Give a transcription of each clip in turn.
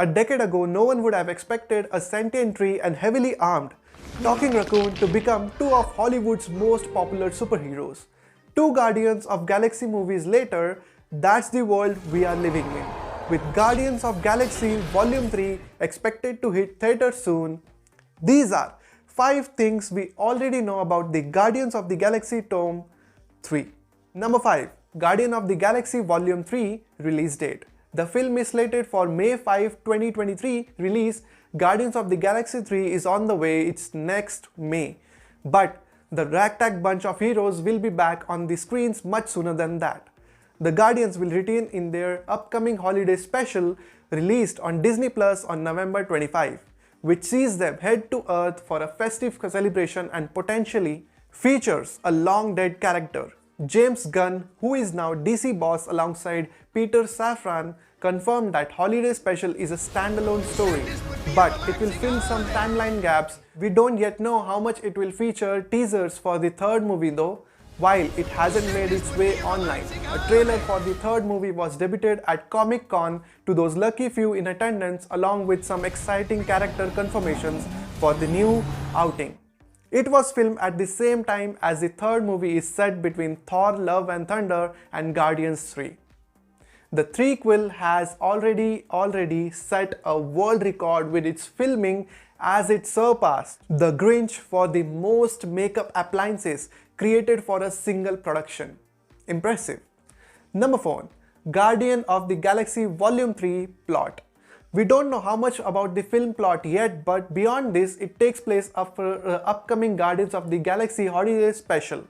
A decade ago, no one would have expected a sentient tree and heavily armed talking raccoon to become two of Hollywood's most popular superheroes. Two Guardians of Galaxy movies later, that's the world we are living in. With Guardians of Galaxy Volume 3 expected to hit theaters soon, these are 5 things we already know about the Guardians of the Galaxy Tome 3. Number 5. Guardian of the Galaxy Volume 3 release date. The film is slated for May 5, 2023 release. Guardians of the Galaxy 3 is on the way, it's next May. But the ragtag bunch of heroes will be back on the screens much sooner than that. The Guardians will return in their upcoming holiday special released on Disney Plus on November 25, which sees them head to Earth for a festive celebration and potentially features a long-dead character. James Gunn, who is now DC boss alongside Peter Safran, confirmed that Holiday Special is a standalone story, but it will fill some timeline gaps. We don't yet know how much it will feature teasers for the third movie though, while it hasn't made its way online. A trailer for the third movie was debuted at Comic-Con to those lucky few in attendance, along with some exciting character confirmations for the new outing. It was filmed at the same time as the third movie is set between Thor: Love and Thunder and Guardians 3. The threequel has already set a world record with its filming, as it surpassed The Grinch for the most makeup appliances created for a single production. Impressive. Number 4. Guardian of the Galaxy Volume 3 plot. We don't know how much about the film plot yet, but beyond this, it takes place after upcoming Guardians of the Galaxy Holiday Special.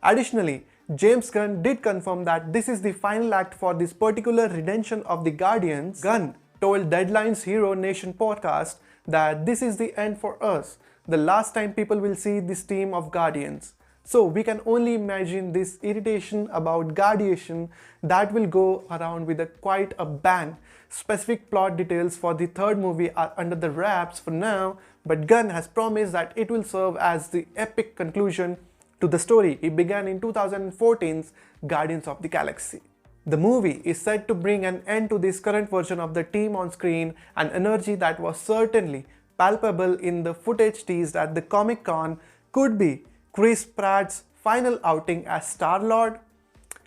Additionally, James Gunn did confirm that this is the final act for this particular redemption of the Guardians. Gunn told Deadline's Hero Nation podcast that this is the end for us, the last time people will see this team of Guardians. So we can only imagine this irritation about Guardiation that will go around with quite a bang. Specific plot details for the third movie are under the wraps for now, but Gunn has promised that it will serve as the epic conclusion to the story he began in 2014's Guardians of the Galaxy. The movie is said to bring an end to this current version of the team on screen, an energy that was certainly palpable in the footage teased at the Comic-Con. Could be Chris Pratt's final outing as Star-Lord.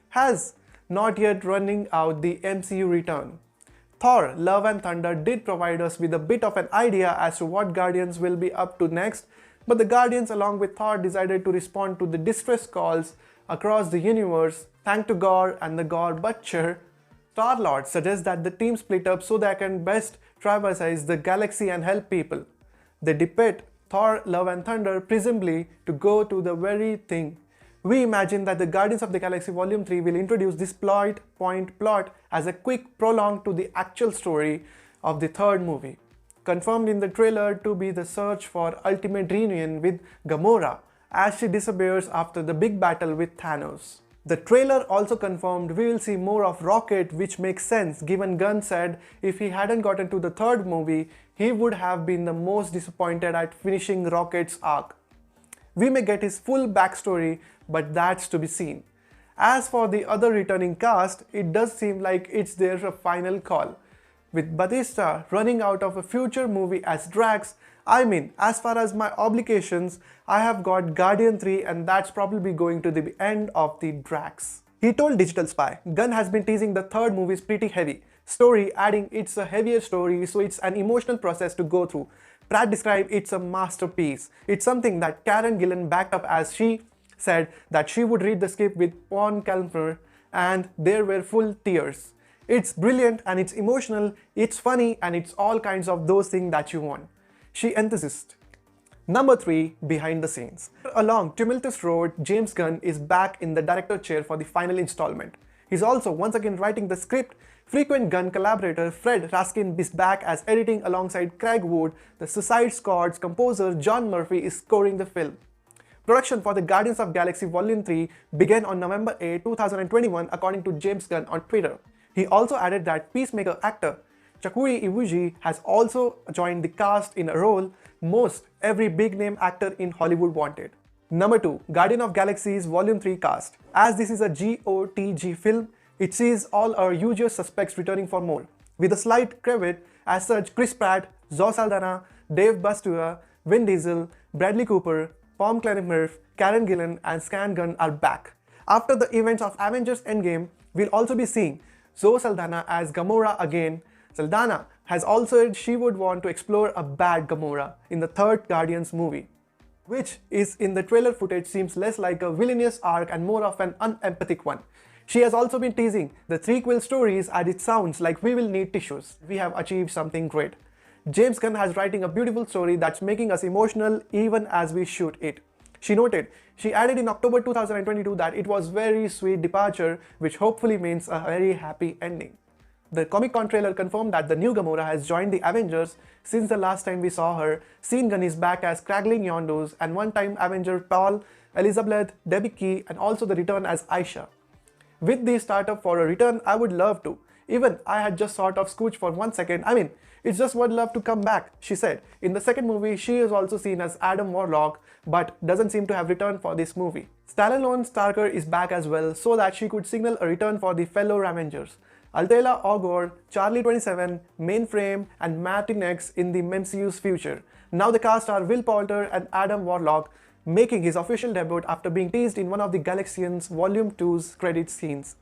Has not yet running out the MCU return. Thor: Love and Thunder did provide us with a bit of an idea as to what Guardians will be up to next, but the Guardians along with Thor decided to respond to the distress calls across the universe. Thanks to Gore and the Gore Butcher, Star-Lord suggests that the team split up so they can best traverse the galaxy and help people. They depict Thor: Love and Thunder presumably to go to the very thing. We imagine that the Guardians of the Galaxy Volume 3 will introduce this plot as a quick prologue to the actual story of the third movie. Confirmed in the trailer to be the search for ultimate reunion with Gamora as she disappears after the big battle with Thanos. The trailer also confirmed we will see more of Rocket, which makes sense given Gunn said if he hadn't gotten to the third movie, he would have been the most disappointed at finishing Rocket's arc. We may get his full backstory, but that's to be seen. As for the other returning cast, it does seem like it's their final call. With Batista running out of a future movie as Drax, I mean, as far as my obligations, I have got Guardian 3 and that's probably going to the end of the Drax. He told Digital Spy, Gunn has been teasing the third movie's pretty heavy story, adding it's a heavier story so it's an emotional process to go through. Pratt described it's a masterpiece. It's something that Karen Gillan backed up as she said that she would read the script with Paul Kalmer and there were full tears. It's brilliant and it's emotional, it's funny and it's all kinds of those things that you want. She emphasized. Number 3. Behind the scenes. Along tumultuous road, James Gunn is back in the director chair for the final installment. He's also once again writing the script. Frequent Gunn collaborator Fred Raskin is back as editing alongside Craig Wood. The Suicide Squad's composer John Murphy is scoring the film. Production for the Guardians of Galaxy Volume 3 began on November 8, 2021 according to James Gunn on Twitter. He also added that Peacemaker actor Chakuri Iwuji has also joined the cast in a role most every big-name actor in Hollywood wanted. Number 2. Guardian of Galaxy's Volume 3 cast. As this is a GOTG film, it sees all our usual suspects returning for more. with a slight credit. As such, Chris Pratt, Zoe Saldana, Dave Bautista, Vin Diesel, Bradley Cooper, Pom Klein-Murphy, Karen Gillan, and Stan Gunn are back. After the events of Avengers Endgame, we'll also be seeing Zoe Saldana as Gamora again. Saldana has also said she would want to explore a bad Gamora in the third Guardians movie, which is in the trailer footage seems less like a villainous arc and more of an unempathic one. She has also been teasing the threequel stories and it sounds like we will need tissues. We have achieved something great. James Gunn has writing a beautiful story that's making us emotional even as we shoot it. She noted, she added in October 2022 that it was very sweet departure, which hopefully means a very happy ending. The Comic-Con trailer confirmed that the new Gamora has joined the Avengers since the last time we saw her. Sean Gunn is back as Kraglin Yondu and one-time Avenger Paul, Elizabeth, Debbie Key, and also the return as Aisha. With the startup for a return, I would love to. Even I had just sort of scooched for 1 second. I mean, it's just would love to come back, she said. In the second movie, she is also seen as Adam Warlock, but doesn't seem to have returned for this movie. Stallone Starker is back as well, so that she could signal a return for the fellow Avengers. Altela Ogor, Charlie 27, Mainframe, and Martin X in the MCU's future. Now the cast are Will Poulter and Adam Warlock, making his official debut after being teased in one of the Galaxians Volume 2's credit scenes.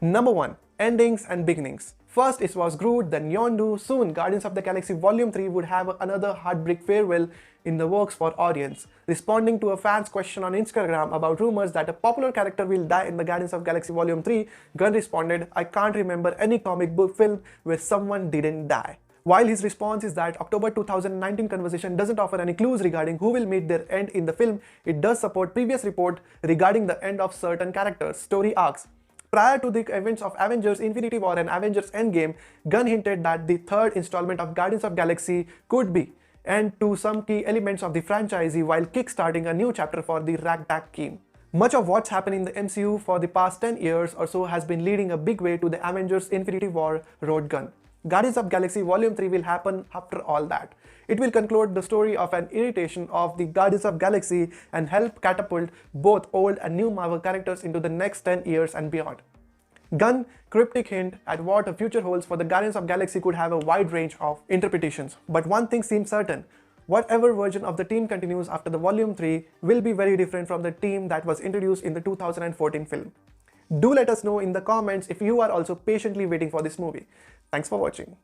Number 1. Endings and beginnings. First it was Groot, then Yondu. Soon Guardians of the Galaxy Volume 3 would have another heartbreak farewell in the works for audience. Responding to a fan's question on Instagram about rumors that a popular character will die in the Guardians of the Galaxy Volume 3, Gunn responded, "I can't remember any comic book film where someone didn't die." While his response is that October 2019 conversation doesn't offer any clues regarding who will meet their end in the film, it does support previous report regarding the end of certain characters' story arcs. Prior to the events of Avengers Infinity War and Avengers Endgame, Gunn hinted that the third installment of Guardians of the Galaxy could be end to some key elements of the franchise while kickstarting a new chapter for the Ragtag team. Much of what's happened in the MCU for the past 10 years or so has been leading a big way to the Avengers Infinity War, wrote Gunn. Guardians of the Galaxy Volume 3 will happen after all that. It will conclude the story of an irritation of the Guardians of the Galaxy and help catapult both old and new Marvel characters into the next 10 years and beyond. Gunn cryptic hint at what a future holds for the Guardians of the Galaxy could have a wide range of interpretations. But one thing seems certain. Whatever version of the team continues after the Volume 3 will be very different from the team that was introduced in the 2014 film. Do let us know in the comments if you are also patiently waiting for this movie. Thanks for watching.